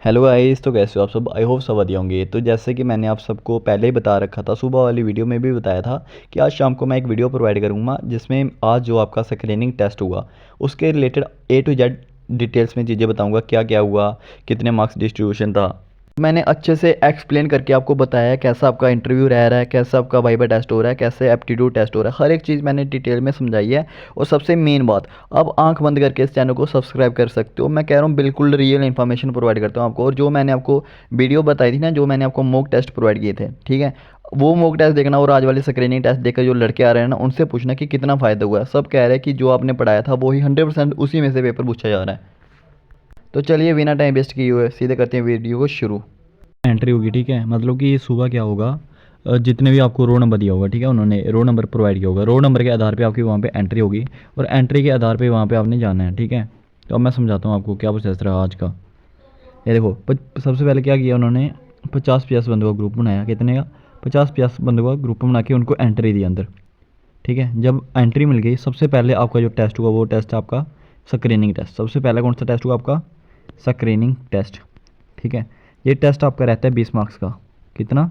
Hello guys, तो कैसे हो आप सब। आई होप सब बढ़िया होंगे। तो जैसे कि मैंने आप सबको पहले ही बता रखा था, सुबह वाली वीडियो में भी बताया था कि आज शाम को मैं एक वीडियो प्रोवाइड करूँगा जिसमें आज जो आपका स्क्रीनिंग टेस्ट हुआ उसके related A to Z details में चीज़ें बताऊँगा, क्या क्या हुआ, कितने मार्क्स डिस्ट्रीब्यूशन था। मैंने अच्छे से एक्सप्लेन करके आपको बताया कैसा आपका इंटरव्यू रह रहा है, कैसा आपका वाइवा टेस्ट हो रहा है, कैसे एप्टीट्यूड टेस्ट हो रहा है। हर एक चीज़ मैंने डिटेल में समझाई है। और सबसे मेन बात, अब आंख बंद करके इस चैनल को सब्सक्राइब कर सकते हो। मैं कह रहा हूँ बिल्कुल रियल इन्फॉर्मेशन प्रोवाइड करता हूँ आपको। और जो मैंने आपको वीडियो बताई थी ना, जो मैंने आपको मॉक टेस्ट प्रोवाइड किए थे, ठीक है, वो मॉक टेस्ट देखना और आज वाले स्क्रीनिंग टेस्ट देखकर जो लड़के आ रहे हैं ना, उनसे पूछना कि कितना फ़ायदा हुआ है। सब कह रहे हैं कि जो आपने पढ़ाया था वो ही 100% उसी में से पेपर पूछा जा रहा है। तो चलिए बिना टाइम वेस्ट किए हुए सीधे करते हैं वीडियो को शुरू। एंट्री होगी, ठीक है। मतलब कि सुबह क्या होगा, जितने भी आपको रोल नंबर दिया होगा, ठीक है, उन्होंने रोल नंबर प्रोवाइड किया होगा। रोल नंबर के आधार पे आपकी वहाँ पे एंट्री होगी और एंट्री के आधार पे वहाँ पे आपने जाना है, ठीक है। तो अब मैं समझाता हूँ आपको क्या प्रोसेस रहा आज का। ये देखो, सबसे पहले क्या किया उन्होंने, 50-50 बंदों का ग्रुप बनाया। कितने का? 50-50 बंदों का ग्रुप बना के उनको एंट्री दी अंदर, ठीक है। जब एंट्री मिल गई, सबसे पहले आपका जो टेस्ट हुआ वो टेस्ट आपका स्क्रीनिंग टेस्ट। सबसे पहले कौन सा टेस्ट हुआ आपका? स्क्रीनिंग टेस्ट, ठीक है। ये टेस्ट आपका रहता है 20 मार्क्स का। कितना?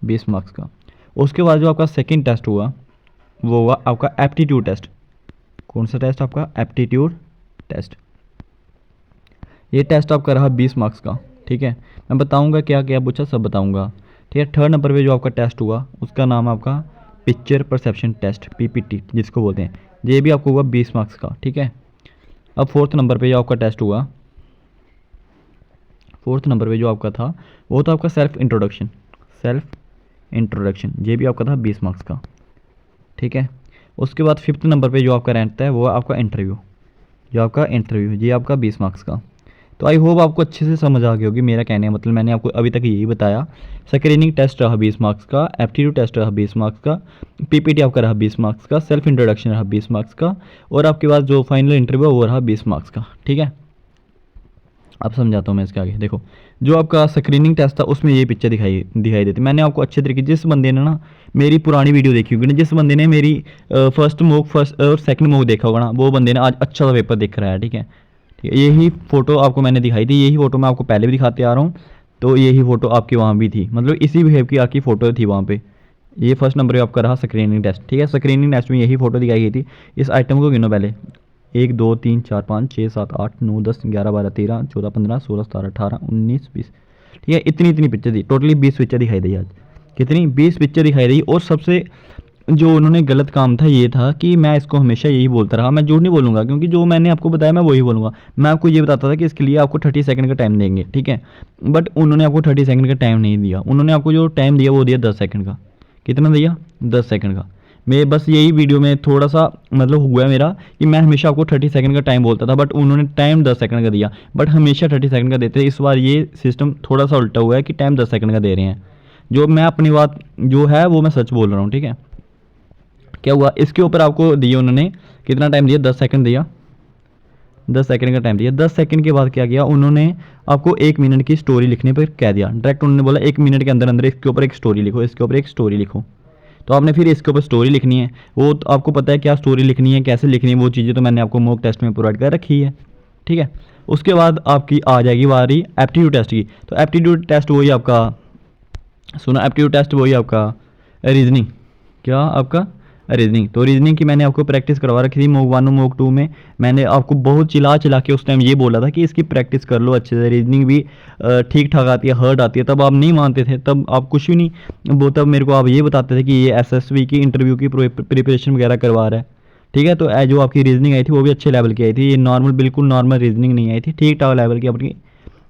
20 मार्क्स का। उसके बाद जो आपका सेकंड टेस्ट हुआ वो हुआ आपका एप्टीट्यूड टेस्ट। कौन सा टेस्ट आपका? Aptitude test. ये टेस्ट आपका रहा 20 मार्क्स का, ठीक है। मैं बताऊंगा क्या क्या पूछा, सब बताऊंगा, ठीक है। थर्ड नंबर पे जो आपका टेस्ट हुआ उसका नाम आपका पिक्चर परसेप्शन टेस्ट, PPT जिसको बोलते हैं। ये भी आपको हुआ 20 मार्क्स का, ठीक है। अब फोर्थ नंबर पे जो आपका टेस्ट हुआ, फोर्थ नंबर पे जो आपका था वो था आपका सेल्फ इंट्रोडक्शन। सेल्फ इंट्रोडक्शन, ये भी आपका था 20 मार्क्स का, ठीक है। उसके बाद फिफ्थ नंबर पे जो आपका रहता है वो आपका इंटरव्यू। जो आपका इंटरव्यू, ये आपका 20 मार्क्स का। तो आई होप आपको अच्छे से समझ आ गया होगी मेरा कहने का मतलब। मैंने आपको अभी तक यही बताया। स्क्रीनिंग टेस्ट रहा 20 मार्क्स का, एप्टीट्यूड टेस्ट रहा 20 मार्क्स का, PPT आपका रहा 20 मार्क्स का, सेल्फ इंट्रोडक्शन रहा 20 मार्क्स का, और आपके पास जो फाइनल इंटरव्यू वो रहा 20 मार्क्स का, ठीक है। अब समझाता हूँ मैं इसके आगे। देखो, जो आपका स्क्रीनिंग टेस्ट था उसमें ये पिक्चर दिखाई दिखाई देती। मैंने आपको अच्छे तरीके, जिस बंदे ने ना मेरी पुरानी वीडियो देखी होगी ना, जिस बंदे ने मेरी फर्स्ट और सेकंड मॉक देखा होगा ना, वो बंदे ने आज अच्छा सा पेपर देख रहा है, ठीक है। ठीक है, यही फ़ोटो आपको मैंने दिखाई थी, यही फ़ोटो मैं आपको पहले भी दिखाते आ रहा हूँ। तो यही फ़ोटो आपकी वहाँ भी थी, मतलब इसी बिहेव की आपकी फ़ोटो थी वहाँ पे। ये फर्स्ट नंबर पे आपका रहा स्क्रीनिंग टेस्ट, ठीक है। स्क्रीनिंग टेस्ट में यही फ़ोटो दिखाई गई थी। इस आइटम को गिनो पहले। 1 2 3 4 5 6 7 8 9 10 11 12 13 14 15 16 17 18 19 20, ठीक है। इतनी इतनी पिक्चर दी, टोटली 20 पिक्चर दिखाई दी आज। कितनी? 20 पिक्चर दिखाई दी। और सबसे जो उन्होंने गलत काम था ये था कि मैं इसको हमेशा यही बोलता रहा, मैं झूठ नहीं बोलूँगा क्योंकि जो मैंने आपको बताया मैं वही बोलूँगा। मैं आपको ये बताता था कि इसके लिए आपको 30 सेकंड का टाइम देंगे, ठीक है। बट उन्होंने आपको 30 सेकंड का टाइम नहीं दिया। उन्होंने आपको जो टाइम दिया वो दिया 10 सेकंड का। कितना दिया? 10 सेकंड का। मैं बस यही वीडियो में थोड़ा सा मतलब हुआ है मेरा कि मैं हमेशा आपको 30 सेकंड का टाइम बोलता था, बट उन्होंने टाइम 10 सेकंड का दिया। बट हमेशा 30 सेकंड का देते थे। इस बार ये सिस्टम थोड़ा सा उल्टा हुआ है कि टाइम 10 सेकंड का दे रहे हैं। जो मैं अपनी बात जो है वो मैं सच बोल रहा हूँ, ठीक है। क्या हुआ, इसके ऊपर आपको दिया उन्होंने कितना टाइम दिया? 10 सेकंड दिया। 10 सेकंड का टाइम दिया। 10 सेकंड के बाद क्या किया उन्होंने, आपको 1 मिनट की स्टोरी लिखने पर कह दिया। डायरेक्ट उन्होंने बोला 1 मिनट के अंदर अंदर इसके ऊपर एक स्टोरी लिखो, इसके ऊपर एक स्टोरी लिखो। तो आपने फिर इसके ऊपर स्टोरी लिखनी है। वो तो आपको पता है क्या स्टोरी लिखनी है, कैसे लिखनी है, वो चीज़ें तो मैंने आपको मॉक टेस्ट में प्रोवाइड कर रखी है, ठीक है। उसके बाद आपकी आ जाएगी बारी एप्टीट्यूड टेस्ट की। तो एप्टीट्यूड टेस्ट वही आपका, सुना, एप्टीट्यूड टेस्ट वही आपका रीजनिंग। क्या आपका? रीजनिंग। तो रीजनिंग की मैंने आपको प्रैक्टिस करवा रखी थी मॉक 1 और मॉक 2 में। मैंने आपको बहुत चिल्ला चिल्ला के उस टाइम ये बोला था कि इसकी प्रैक्टिस कर लो अच्छे से, रीजनिंग भी ठीक ठाक आती है, हर्ड आती है। तब आप नहीं मानते थे, तब आप कुछ भी नहीं, वो तब मेरे को आप ये बताते थे कि ये SSB की इंटरव्यू की प्रिपरेशन वगैरह करवा रहा है, ठीक है। तो जो आपकी रीजनिंग आई थी वो भी अच्छे लेवल की आई थी। ये नॉर्मल, बिल्कुल नॉर्मल रीजनिंग नहीं आई थी, ठीक ठाक लेवल की आपकी,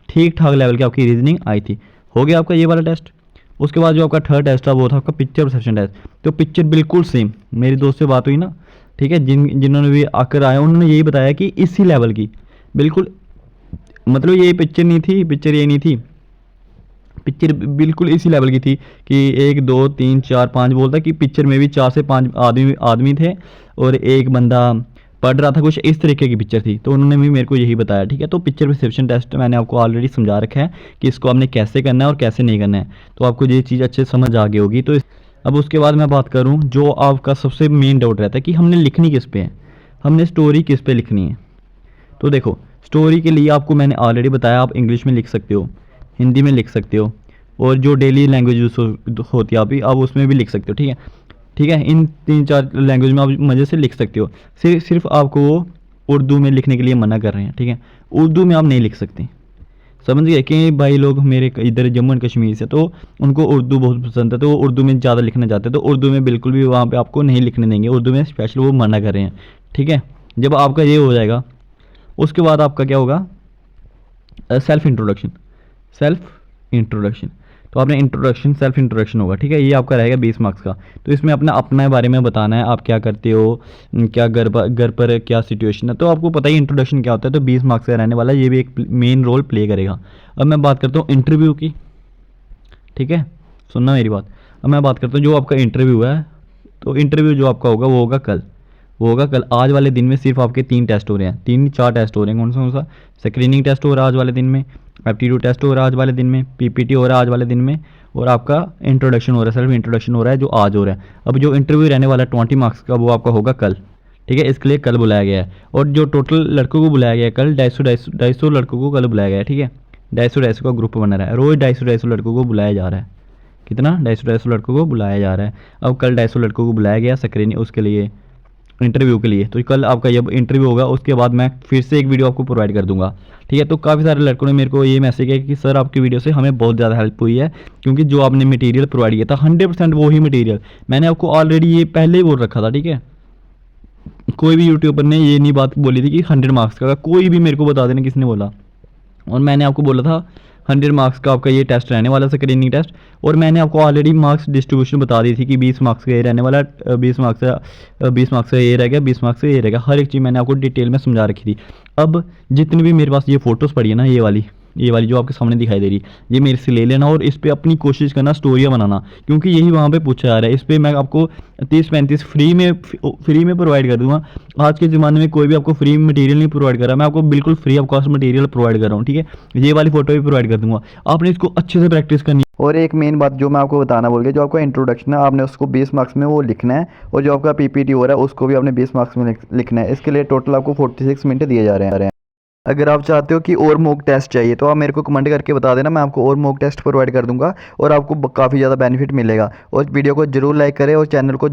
ठीक ठाक लेवल की आपकी रीजनिंग आई थी। हो गया आपका ये वाला टेस्ट। उसके बाद जो आपका थर्ड टेस्ट था वो था आपका पिक्चर परसेप्शन टेस्ट। तो पिक्चर बिल्कुल सेम, मेरी दोस्त से बात हुई ना, ठीक है, जिन्होंने भी आकर आया उन्होंने यही बताया कि इसी लेवल की बिल्कुल, मतलब ये पिक्चर नहीं थी, पिक्चर ये नहीं थी, पिक्चर बिल्कुल इसी लेवल की थी कि 1 2 3 4 5 बोलता कि पिक्चर में भी 4 से 5 आदमी आदमी थे और एक बंदा पढ़ रहा था, कुछ इस तरीके की पिक्चर थी। तो उन्होंने भी मेरे को यही बताया, ठीक है। तो पिक्चर परसेप्शन टेस्ट मैंने आपको ऑलरेडी समझा रखा है कि इसको आपने कैसे करना है और कैसे नहीं करना है। तो आपको ये चीज़ अच्छे से समझ आ गई होगी। तो अब उसके बाद मैं बात करूँ, जो आपका सबसे मेन डाउट रहता है कि हमने लिखनी किस पे है, हमने स्टोरी किस पे लिखनी है। तो देखो, स्टोरी के लिए आपको मैंने ऑलरेडी बताया, आप इंग्लिश में लिख सकते हो, हिंदी में लिख सकते हो, और जो डेली लैंग्वेज यूज होती है आप उसमें भी लिख सकते हो। ठीक है, ठीक है, इन 3-4 लैंग्वेज में आप मज़े से लिख सकते हो। सिर्फ आपको वो उर्दू में लिखने के लिए मना कर रहे हैं। ठीक है, उर्दू में आप नहीं लिख सकते, समझ गए? कि भाई लोग मेरे इधर जम्मू एंड कश्मीर से, तो उनको उर्दू बहुत पसंद है, तो वो उर्दू में ज़्यादा लिखना चाहते हैं, तो उर्दू में बिल्कुल भी वहाँ पे आपको नहीं लिखने देंगे, उर्दू में स्पेशल वो मना कर रहे हैं। ठीक है, जब आपका ये हो जाएगा उसके बाद आपका क्या होगा, सेल्फ इंट्रोडक्शन। सेल्फ इंट्रोडक्शन, तो आपने इंट्रोडक्शन, सेल्फ इंट्रोडक्शन होगा। ठीक है, ये आपका रहेगा 20 मार्क्स का। तो इसमें अपना अपने बारे में बताना है, आप क्या करते हो, क्या घर पर क्या सिचुएशन है, तो आपको पता ही इंट्रोडक्शन क्या होता है। तो 20 मार्क्स का रहने वाला, ये भी एक मेन रोल प्ले करेगा। अब मैं बात करता हूँ इंटरव्यू की। ठीक है, सुनना मेरी बात। अब मैं बात करता हूँ जो आपका इंटरव्यू है, तो इंटरव्यू जो आपका होगा वो होगा कल। वो होगा कल। आज वाले दिन में सिर्फ आपके 3 टेस्ट हो रहे हैं, 3-4 टेस्ट हो रहे हैं। कौन सा? स्क्रीनिंग टेस्ट हो रहा है आज वाले दिन में, एप्टीट्यूड टेस्ट हो रहा है आज वाले दिन में, पीपीटी हो रहा है आज वाले दिन में, और आपका इंट्रोडक्शन हो रहा है, सेल्फ इंट्रोडक्शन हो रहा है जो आज हो रहा है। अब जो इंटरव्यू रहने वाला है 20 मार्क्स का, वो आपका होगा कल। ठीक है, इसके लिए कल बुलाया गया है। और जो टोटल लड़कों को बुलाया गया है कल, 250 लड़कों को कल बुलाया गया है। ठीक है, 250 का ग्रुप बना रहा है, रोज़ 250 लड़कों को बुलाया जा रहा है। कितना? 250 लड़कों को बुलाया जा रहा है। अब कल 250 लड़कों को बुलाया गया स्क्रीनिंग उसके लिए, इंटरव्यू के लिए। तो कल आपका जब इंटरव्यू होगा उसके बाद मैं फिर से एक वीडियो आपको प्रोवाइड कर दूंगा। ठीक है, तो काफ़ी सारे लड़कों ने मेरे को ये मैसेज किया कि सर आपकी वीडियो से हमें बहुत ज़्यादा हेल्प हुई है, क्योंकि जो आपने मटेरियल प्रोवाइड किया था 100% वही मटेरियल मैंने आपको ऑलरेडी ये पहले ही बोल रखा था। ठीक है, कोई भी यूट्यूबर ने ये नहीं बात बोली थी कि 100 मार्क्स का, कोई भी मेरे को बता देना किसने बोला। और मैंने आपको बोला था 100 मार्क्स का आपका ये टेस्ट रहने वाला, स्क्रीनिंग टेस्ट। और मैंने आपको ऑलरेडी मार्क्स डिस्ट्रीब्यूशन बता दी थी कि 20 मार्क्स का ये रहने वाला, 20 मार्क्स का ये रहेगा, 20 मार्क्स का ये रहेगा। हर एक चीज़ मैंने आपको डिटेल में समझा रखी थी। अब जितनी भी मेरे पास ये फ़ोटोज़ पड़ी है ना, ये वाली जो आपके सामने दिखाई दे रही, ये मेरे से ले लेना और इस पे अपनी कोशिश करना स्टोरियाँ बनाना, क्योंकि यही वहाँ पे पूछा जा रहा है। इस पे मैं आपको 30-35 फ्री में प्रोवाइड कर दूंगा। आज के ज़माने में कोई भी आपको फ्री मटेरियल नहीं प्रोवाइड कर रहा, मैं आपको बिल्कुल free of cost material provide कर रहा हूँ। ठीक है, ये वाली फ़ोटो भी प्रोवाइड कर दूंगा, आपने इसको अच्छे से प्रैक्टिस करनी। और एक मेन बात जो मैं आपको बताना भूल गया, जो आपका इंट्रोडक्शन है आपने उसको 20 मार्क्स में वो लिखना है, और जो आपका पीपीटी हो रहा है उसको भी आपने 20 मार्क्स में लिखना है। इसके लिए टोटल आपको 46 मिनट दिए जा रहे हैं। अगर आप चाहते हो कि और मॉक टेस्ट चाहिए तो आप मेरे को कमेंट करके बता देना, मैं आपको और मॉक टेस्ट प्रोवाइड कर दूंगा और आपको काफ़ी ज़्यादा बेनिफिट मिलेगा। और वीडियो को जरूर लाइक करें और चैनल को